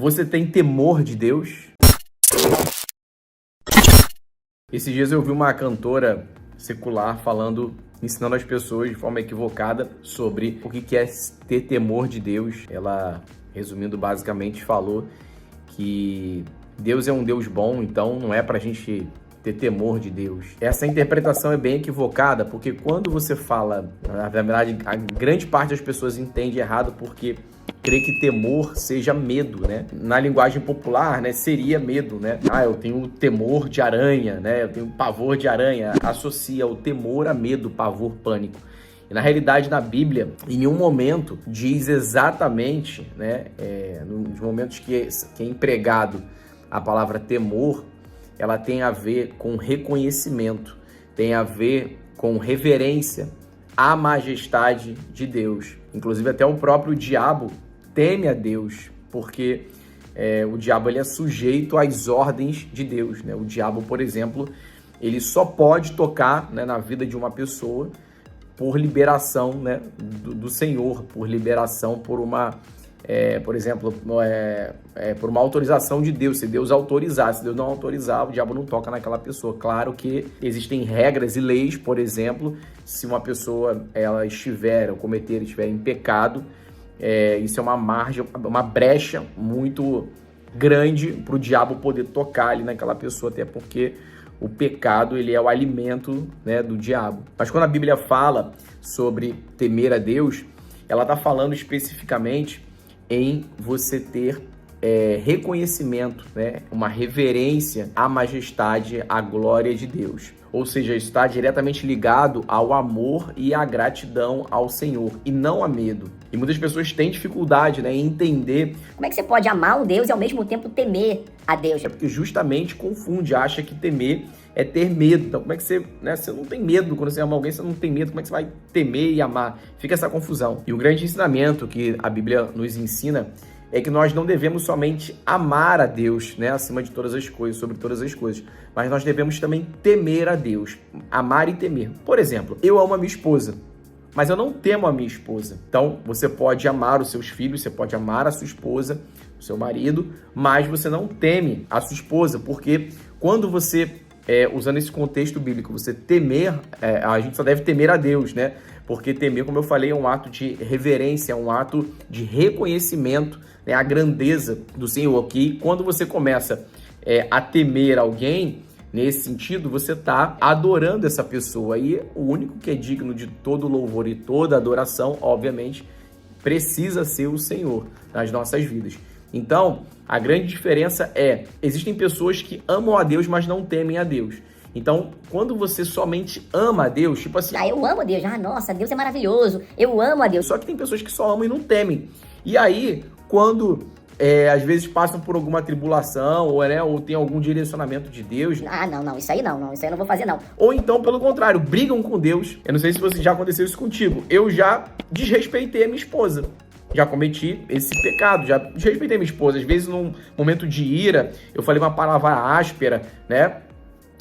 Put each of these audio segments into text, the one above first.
Você tem temor de Deus? Esses dias eu ouvi uma cantora secular ensinando as pessoas de forma equivocada sobre o que é ter temor de Deus. Ela, resumindo, basicamente falou que Deus é um Deus bom, então não é pra gente ter temor de Deus. Essa interpretação é bem equivocada, porque quando você fala, na verdade, a grande parte das pessoas entende errado porque crê que temor seja medo, né? Na linguagem popular, né, seria medo, né? Eu tenho temor de aranha, né? Eu tenho pavor de aranha. Associa o temor a medo, pavor, pânico. E na realidade, na Bíblia, em nenhum momento diz exatamente, né? Nos momentos que é empregado a palavra temor, ela tem a ver com reconhecimento, tem a ver com reverência à majestade de Deus. Inclusive até o próprio diabo teme a Deus, porque o diabo ele é sujeito às ordens de Deus, né? O diabo, por exemplo, ele só pode tocar, né, na vida de uma pessoa por liberação, né, do Senhor, por liberação, por uma... por exemplo, por uma autorização de Deus. Se Deus autorizar, se Deus não autorizar, o diabo não toca naquela pessoa. Claro que existem regras e leis, por exemplo, se uma pessoa ela estiver em pecado, isso é uma margem, uma brecha muito grande para o diabo poder tocar ali naquela pessoa, até porque o pecado ele é o alimento, né, do diabo. Mas quando a Bíblia fala sobre temer a Deus, ela está falando especificamente em você ter reconhecimento, né? Uma reverência à majestade, à glória de Deus. Ou seja, isso está diretamente ligado ao amor e à gratidão ao Senhor, e não a medo. E muitas pessoas têm dificuldade, né, em entender... Como é que você pode amar um Deus e ao mesmo tempo temer a Deus? É porque justamente confunde, acha que temer é ter medo. Então, como é que você... né, você não tem medo quando você ama alguém, você não tem medo. Como é que você vai temer e amar? Fica essa confusão. E o grande ensinamento que a Bíblia nos ensina é que nós não devemos somente amar a Deus, né, acima de todas as coisas, sobre todas as coisas, mas nós devemos também temer a Deus, amar e temer. Por exemplo, eu amo a minha esposa, mas eu não temo a minha esposa. Então, você pode amar os seus filhos, você pode amar a sua esposa, o seu marido, mas você não teme a sua esposa, porque quando você, usando esse contexto bíblico, você temer, a gente só deve temer a Deus, né? Porque temer, como eu falei, é um ato de reverência, é um ato de reconhecimento, né, a grandeza do Senhor. Que quando você começa a temer alguém, nesse sentido, você está adorando essa pessoa. E o único que é digno de todo louvor e toda adoração, obviamente, precisa ser o Senhor nas nossas vidas. Então, a grande diferença existem pessoas que amam a Deus, mas não temem a Deus. Então, quando você somente ama a Deus, tipo assim... eu amo a Deus. Nossa, Deus é maravilhoso. Eu amo a Deus. Só que tem pessoas que só amam e não temem. E aí, quando às vezes passam por alguma tribulação, ou tem algum direcionamento de Deus... Não, isso aí não. Isso aí eu não vou fazer, não. Ou então, pelo contrário, brigam com Deus. Eu não sei se já aconteceu isso contigo. Eu já desrespeitei a minha esposa. Já cometi esse pecado, já desrespeitei a minha esposa. Às vezes, num momento de ira, eu falei uma palavra áspera, né?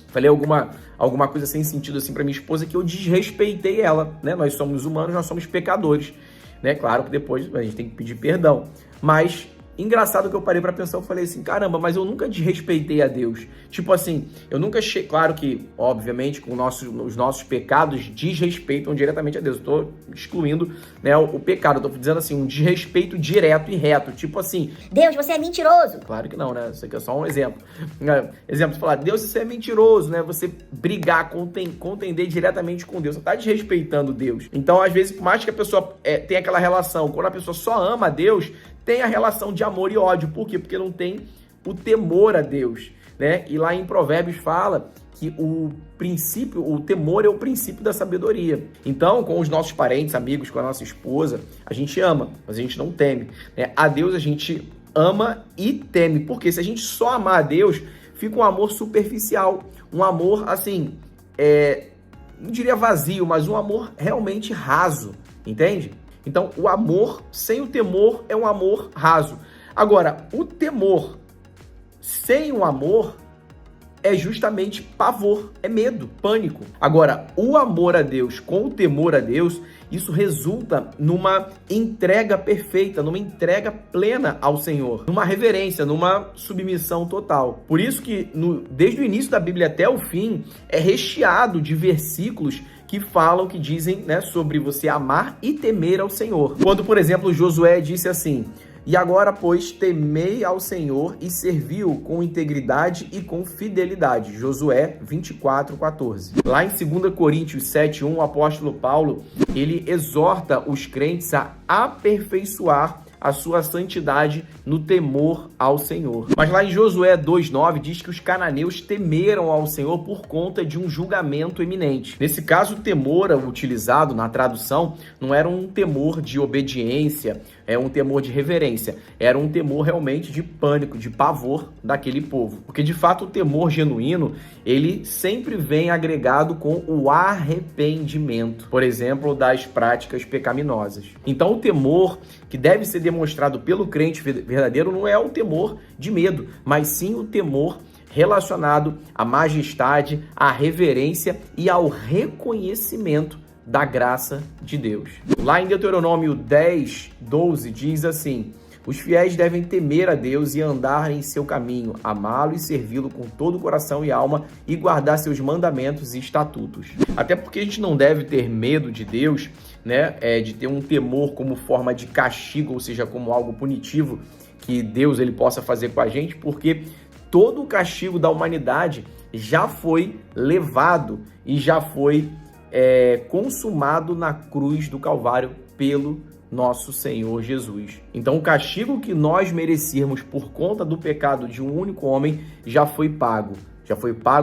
Falei alguma coisa sem sentido assim pra minha esposa que eu desrespeitei ela, né? Nós somos humanos, nós somos pecadores, né? Claro que depois a gente tem que pedir perdão. Mas, engraçado que eu parei pra pensar, eu falei assim, caramba, mas eu nunca desrespeitei a Deus. Tipo assim, eu nunca cheguei... Claro que, obviamente, com os nossos pecados desrespeitam diretamente a Deus. Eu tô excluindo, né, o pecado. Eu tô dizendo assim, um desrespeito direto e reto. Tipo assim... Deus, você é mentiroso. Claro que não, né? Isso aqui é só um exemplo. Exemplo, você falar, Deus, você é mentiroso, né? Você brigar, contender diretamente com Deus. Você tá desrespeitando Deus. Então, às vezes, por mais que a pessoa tenha aquela relação, quando a pessoa só ama a Deus, tem a relação de amor e ódio. Por quê? Porque não tem o temor a Deus, né? E lá em Provérbios fala que o temor é o princípio da sabedoria. Então, com os nossos parentes, amigos, com a nossa esposa, a gente ama, mas a gente não teme, né? A Deus a gente ama e teme. Porque se a gente só amar a Deus, fica um amor superficial. Um amor, assim, não diria vazio, mas um amor realmente raso, entende? Então, o amor sem o temor é um amor raso. Agora, o temor sem o amor é justamente pavor, é medo, pânico. Agora, o amor a Deus com o temor a Deus, isso resulta numa entrega perfeita, numa entrega plena ao Senhor, numa reverência, numa submissão total. Por isso que desde o início da Bíblia até o fim é recheado de versículos que falam, que dizem, né, sobre você amar e temer ao Senhor. Quando, por exemplo, Josué disse assim: "E agora, pois, temei ao Senhor e servi-o com integridade e com fidelidade." Josué 24:14. Lá em 2 Coríntios 7:1, o apóstolo Paulo, ele exorta os crentes a aperfeiçoar a sua santidade no temor ao Senhor. Mas lá em Josué 2:9 diz que os cananeus temeram ao Senhor por conta de um julgamento iminente. Nesse caso, o temor utilizado na tradução não era um temor de obediência, é um temor de reverência, era um temor realmente de pânico, de pavor daquele povo. Porque de fato o temor genuíno, ele sempre vem agregado com o arrependimento, por exemplo, das práticas pecaminosas. Então o temor que deve ser demonstrado pelo crente verdadeiro não é o temor de medo, mas sim o temor relacionado à majestade, à reverência e ao reconhecimento da graça de Deus. Lá em Deuteronômio 10:12 diz assim: "Os fiéis devem temer a Deus e andar em seu caminho, amá-lo e servi-lo com todo o coração e alma e guardar seus mandamentos e estatutos." Até porque a gente não deve ter medo de Deus, né? De ter um temor como forma de castigo, ou seja, como algo punitivo que Deus ele possa fazer com a gente, porque todo o castigo da humanidade já foi levado e já foi consumado na cruz do Calvário pelo nosso Senhor Jesus. Então o castigo que nós merecíamos por conta do pecado de um único homem já foi pago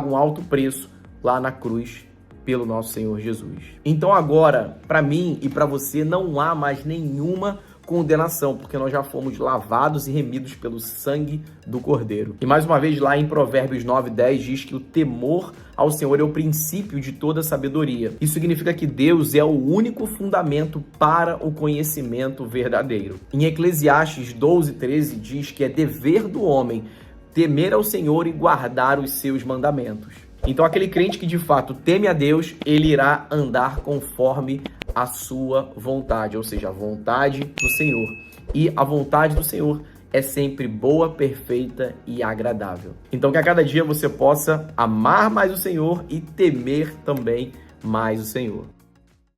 um alto preço lá na cruz pelo nosso Senhor Jesus. Então agora, para mim e para você, não há mais nenhuma condenação, porque nós já fomos lavados e remidos pelo sangue do Cordeiro. E mais uma vez, lá em Provérbios 9:10 diz que o temor ao Senhor é o princípio de toda sabedoria. Isso significa que Deus é o único fundamento para o conhecimento verdadeiro. Em Eclesiastes 12:13 diz que é dever do homem temer ao Senhor e guardar os seus mandamentos. Então aquele crente que de fato teme a Deus, ele irá andar conforme a sua vontade, ou seja, a vontade do Senhor. E a vontade do Senhor é sempre boa, perfeita e agradável. Então que a cada dia você possa amar mais o Senhor e temer também mais o Senhor.